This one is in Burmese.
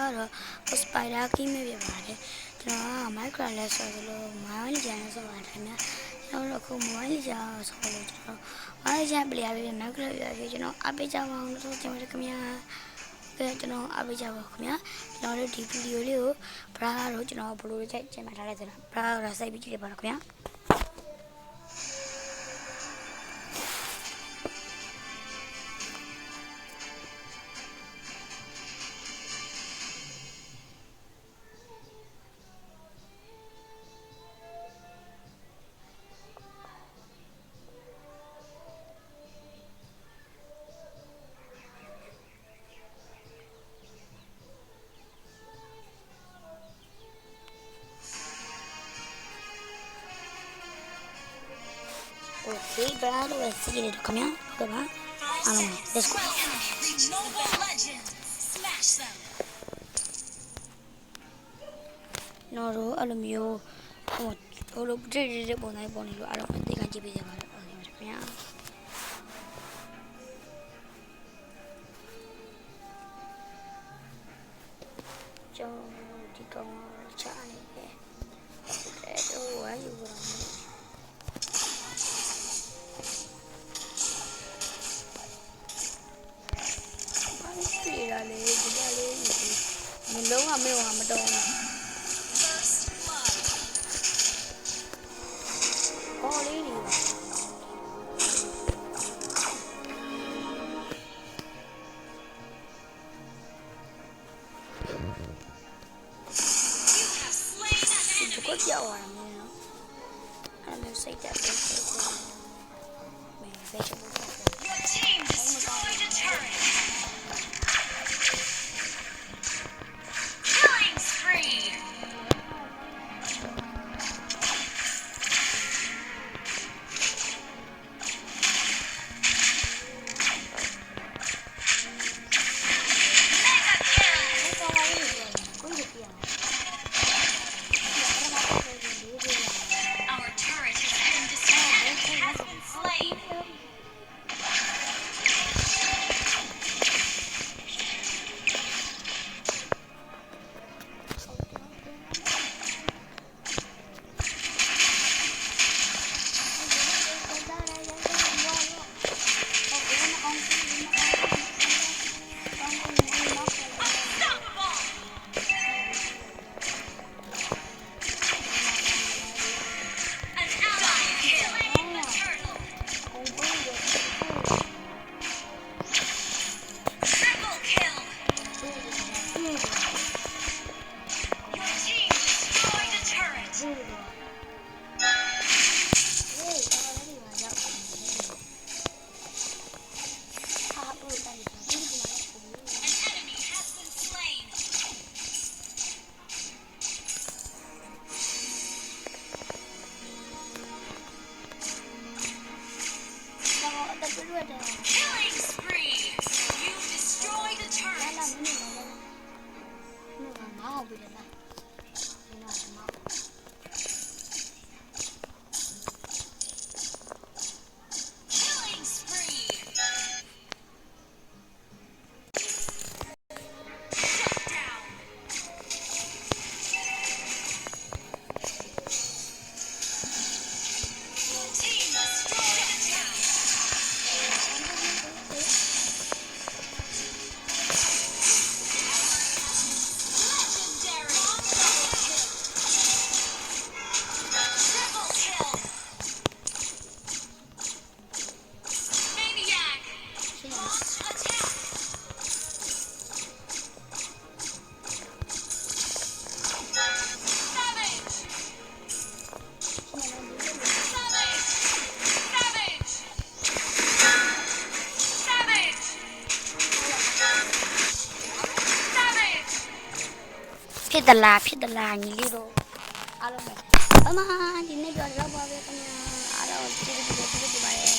ကတော့ spider game ပဲဖြစ်ပါတယ်ကျွန်တော်က Minecraft လဲဆိုလို့ Mobile Legends လဲဆိုပါတယ်ခင်ဗျာကျွန်တော်တို့အခု Mobile Legends ဆိုလို့ကျွန်တော် Mobile Legends player ပဲ Minecraft ရပြီကျွန်တော်အပိတ်ကြပါအောင်လို့ဆိုချင်ပါတယ်ခင်ဗျာကျွန်တော်အပိတ်ကြပါခင်ဗျာကျွန်တော်တို့ဒီဗီဒီယိုလေးကို bra တို့ကျွန်တော်ဘယ်လိုကြိုက်ကျင်မှထားလဲဆိုတာ bra တော့စိုက်ပြီးကြည့်ရပါတော့ခင်ဗျာOkay, bravo, let's see it. Come here. Come on. Let's go. No, alumio. Oh, look, did it when I want you. I don't think I give it about it. Yeah. Joe, Tico, Charlie. Oh, why you were mình đúng là mình làm đồ có lý gì vậy có dầu à mình nó xây ra mình về cho Killing spree! You destroyed a turret! Killing spree! Shut down! Your team destroyed a turret!ဖြစ်သလားညီလေးတို့အားလုံးပဲအမဒီနေ့ပြောတော့ပါပဲခင်ဗျာအားလုံးကျေးဇူးတင်ပါတယ်